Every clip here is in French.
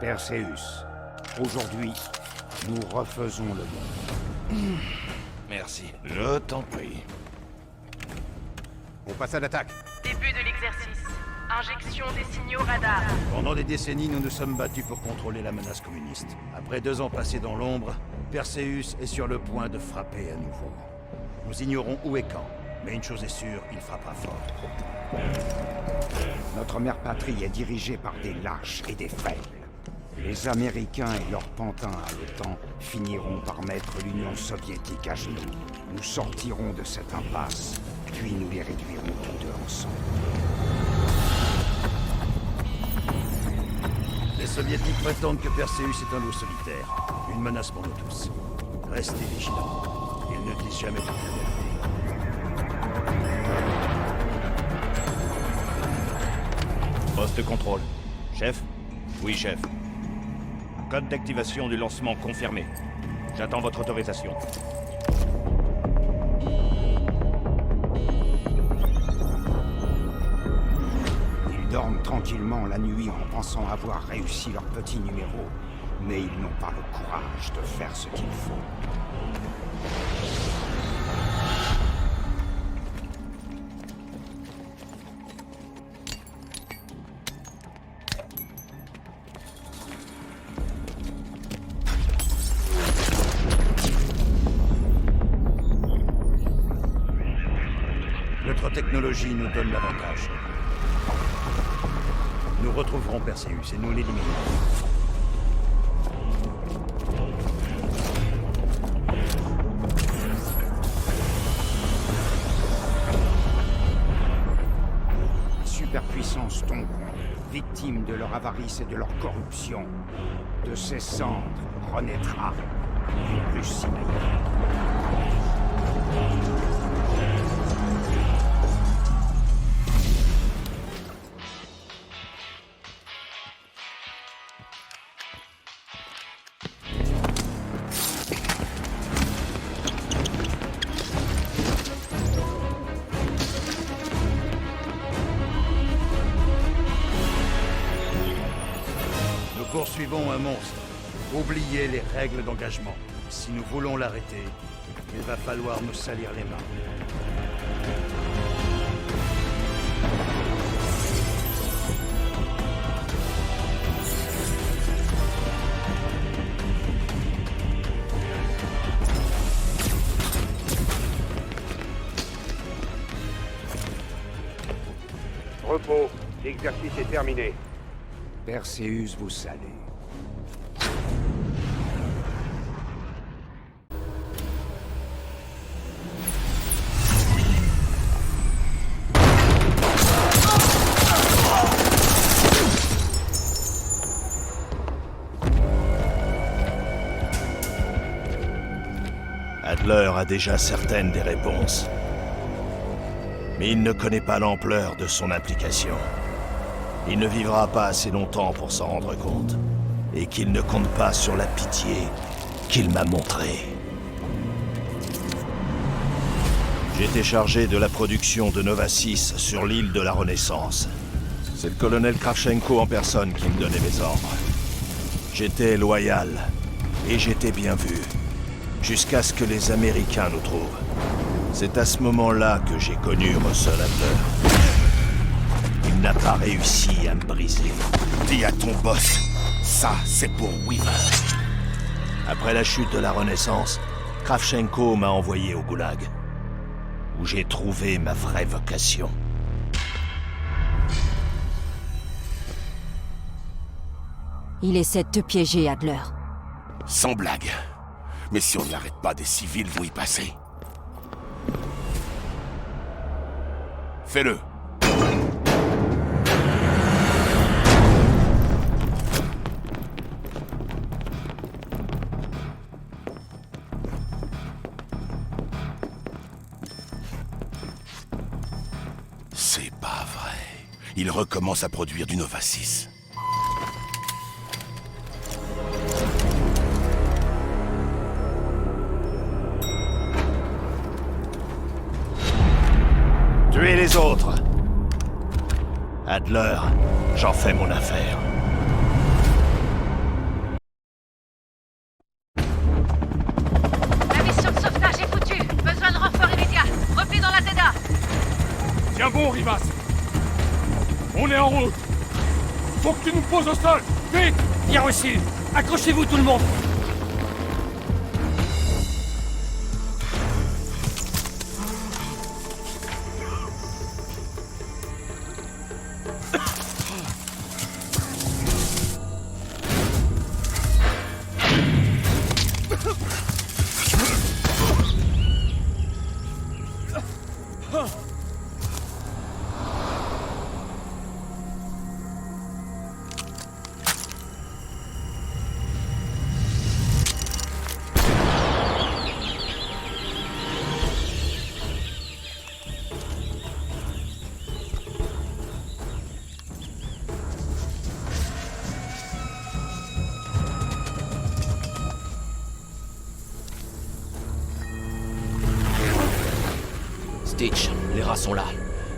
Perseus, aujourd'hui, nous refaisons le monde. Merci. Je t'en prie. On passe à l'attaque. Début de l'exercice. Injection des signaux radar. Pendant des décennies, nous nous sommes battus pour contrôler la menace communiste. Après 2 ans passés dans l'ombre, Perseus est sur le point de frapper à nouveau. Nous ignorons où et quand, mais une chose est sûre, il frappera fort. Notre mère patrie est dirigée par des lâches et des faibles. Les Américains et leurs pantins à l'OTAN finiront par mettre l'Union soviétique à genoux. Nous sortirons de cette impasse, puis nous les réduirons tous deux ensemble. Les soviétiques prétendent que Perseus est un loup solitaire, une menace pour nous tous. Restez vigilants. Ils ne disent jamais toute la vérité. Poste contrôle. Chef? Oui, chef. Code d'activation du lancement confirmé. J'attends votre autorisation. Ils dorment tranquillement la nuit en pensant avoir réussi leur petit numéro, mais ils n'ont pas le courage de faire ce qu'il faut. Notre technologie nous donne l'avantage. Nous retrouverons Perseus et nous l'éliminerons. Les superpuissances tomberont, victimes de leur avarice et de leur corruption. De ces cendres renaîtra une Russie meilleure. Nous poursuivons un monstre. Oubliez les règles d'engagement. Si nous voulons l'arrêter, il va falloir nous salir les mains. Repos, l'exercice est terminé. Perseus vous salue. Adler a déjà certaines des réponses. Mais il ne connaît pas l'ampleur de son implication. Il ne vivra pas assez longtemps pour s'en rendre compte. Et qu'il ne compte pas sur la pitié qu'il m'a montrée. J'étais chargé de la production de Nova 6 sur l'île de la Renaissance. C'est le colonel Kravchenko en personne qui me donnait mes ordres. J'étais loyal, et j'étais bien vu. Jusqu'à ce que les Américains nous trouvent. C'est à ce moment-là que j'ai connu Russell Adler. Il n'a pas réussi à me briser. Dis à ton boss, ça c'est pour Weaver. Après la chute de la Renaissance, Kravchenko m'a envoyé au Goulag, où j'ai trouvé ma vraie vocation. Il essaie de te piéger, Adler. Sans blague. Mais si on n'arrête pas, des civils vont y passer. Fais-le. C'est pas vrai. Il recommence à produire du Nova 6. Tuez les autres. Adler, j'en fais mon affaire. Faut que tu nous poses au sol! Vite! Bien reçu! Accrochez-vous tout le monde! Stitch, les rats sont là.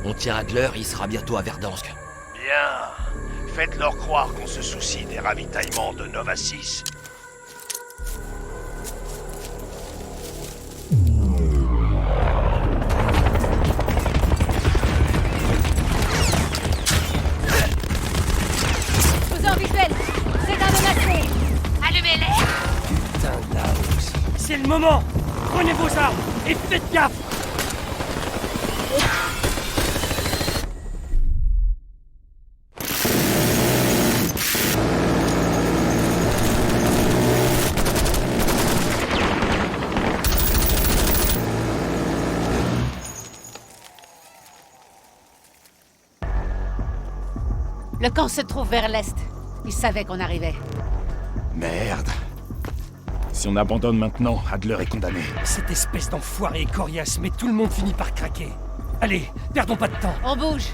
On tient Adler, il sera bientôt à Verdansk. Bien. Faites-leur croire qu'on se soucie des ravitaillements de Nova 6. Faisant visuel. C'est un menacé. Allumez-les! Putain d'Aox. C'est le moment! Prenez vos armes et faites gaffe! Le camp se trouve vers l'est. Ils savaient qu'on arrivait. Merde. Si on abandonne maintenant, Adler est condamné. Cette espèce d'enfoiré est coriace, mais tout le monde finit par craquer. Allez, perdons pas de temps. On bouge.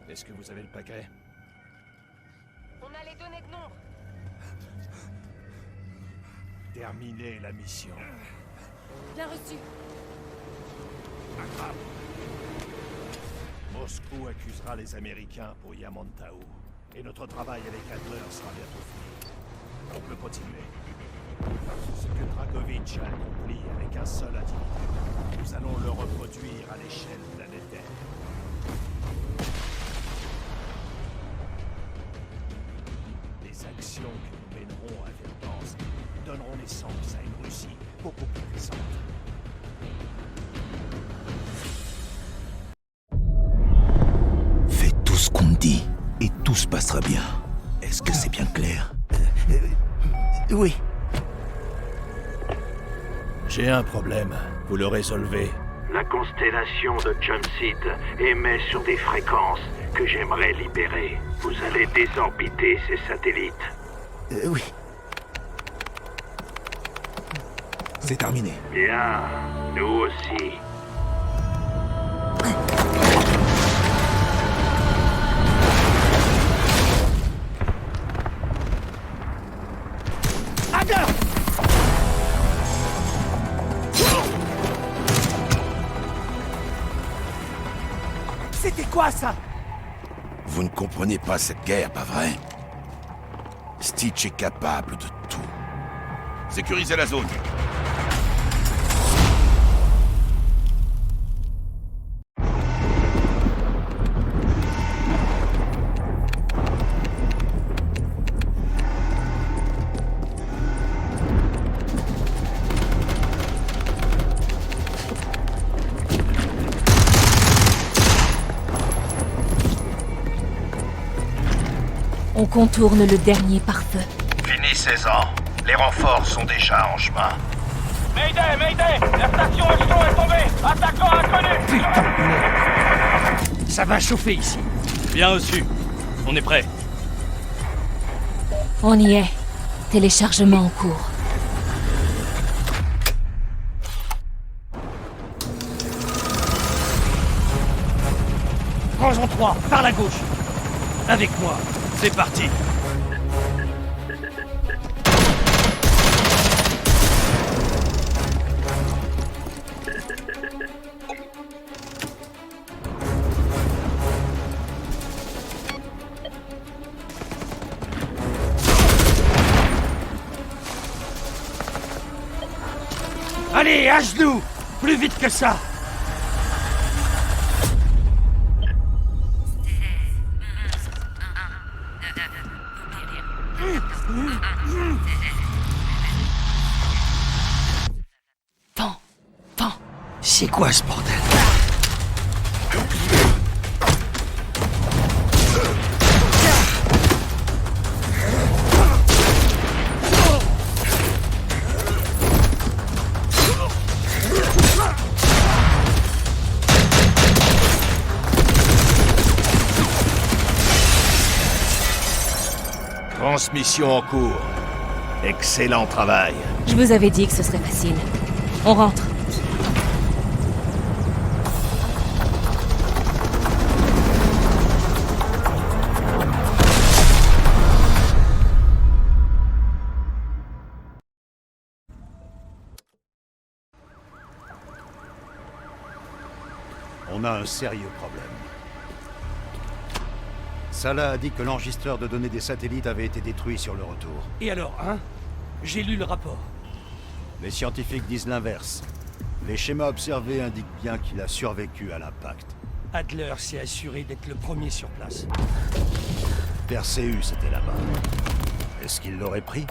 Est-ce que vous avez le paquet? On a les données de nombre. Terminez la mission. Bien reçu. Attrape. Moscou accusera les Américains pour Yamantau. Et notre travail avec Adler sera bientôt fini. On peut continuer. Ce que Dragovich a accompli avec un seul individu, nous allons le reproduire à l'échelle planétaire. Les actions que nous mènerons à Verdansk donneront naissance à une Russie beaucoup plus puissante. Fais tout ce qu'on te dit, et tout se passera bien. Est-ce que c'est bien clair? Oui. J'ai un problème. Vous le résolvez. La constellation de Jump-Seed émet sur des fréquences que j'aimerais libérer. Vous allez désorbiter ces satellites. Oui. C'est terminé. Bien, nous aussi. Adler! C'était quoi ça? Vous ne comprenez pas cette guerre, pas vrai? Stitch est capable de tout. Sécurisez la zone. On contourne le dernier pare-feu. Finissez-en. Les renforts sont déjà en chemin. Mayday, Mayday! La station Echelon est tombée! Attaquant inconnu! Putain de merde! Ça va chauffer ici. Bien reçu. On est prêt. On y est. Téléchargement en cours. Prends-en 3, par la gauche. Avec moi. C'est parti. Allez, à genoux! Plus vite que ça! Pan. C'est quoi ce bordel? Transmission en cours. Excellent travail. Je vous avais dit que ce serait facile. On rentre. On a un sérieux problème. Salah a dit que l'enregistreur de données des satellites avait été détruit sur le retour. Et alors, hein? J'ai lu le rapport. Les scientifiques disent l'inverse. Les schémas observés indiquent bien qu'il a survécu à l'impact. Adler s'est assuré d'être le premier sur place. Perseus était là-bas. Est-ce qu'il l'aurait pris?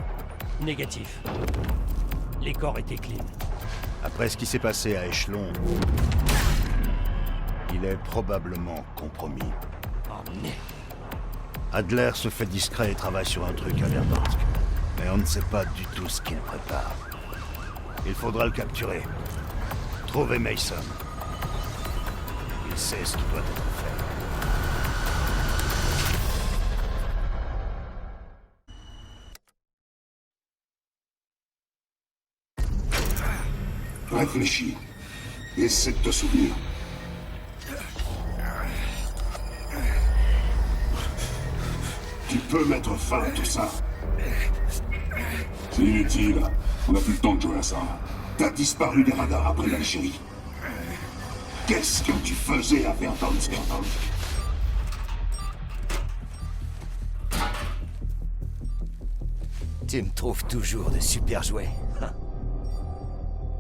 Négatif. Les corps étaient clean. Après ce qui s'est passé à Echelon, il est probablement compromis. Oh merde. Adler se fait discret et travaille sur un truc à Verdansk. Mais on ne sait pas du tout ce qu'il prépare. Il faudra le capturer. Trouver Mason. Il sait ce qui doit être fait. Réfléchis. Essaie de te souvenir. Tu peux mettre fin à tout ça. C'est inutile. On n'a plus le temps de jouer à ça. T'as disparu des radars après l'Algérie. Qu'est-ce que tu faisais à Verdansk? Tu me trouves toujours de super jouets.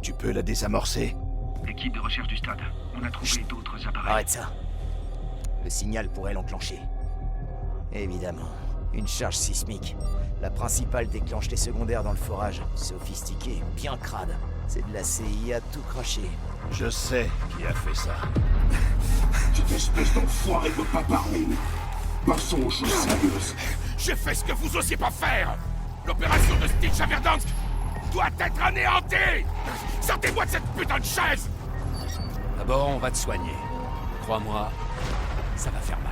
Tu peux la désamorcer. Équipe de recherche du stade. On a trouvé d'autres appareils. Arrête ça. Le signal pourrait l'enclencher. Évidemment. Une charge sismique. La principale déclenche les secondaires dans le forage. Sophistiqué, bien crade. C'est de la CIA tout craché. Je sais qui a fait ça. Cette espèce d'enfoiré de pas parler. Passons aux choses sérieuses. J'ai fait ce que vous osiez pas faire. L'opération de Stitch à Verdansk doit être anéantie. Sortez-moi de cette putain de chaise. D'abord, on va te soigner. Crois-moi, ça va faire mal.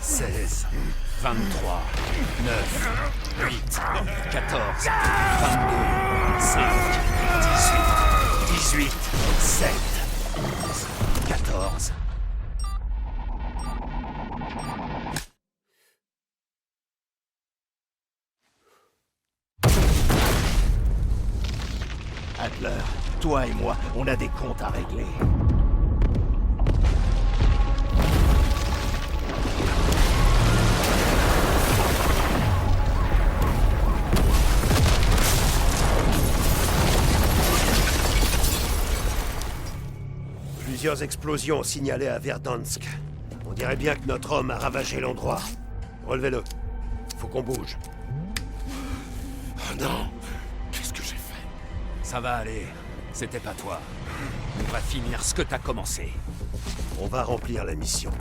16, 23, 9, 8, 14, 22, 5, 18, 18, 7, 11, 14. Adler, toi et moi, on a des comptes à régler. Plusieurs explosions signalées à Verdansk. On dirait bien que notre homme a ravagé l'endroit. Relevez-le. Faut qu'on bouge. Oh non! Qu'est-ce que j'ai fait? Ça va aller. C'était pas toi. On va finir ce que t'as commencé. On va remplir la mission.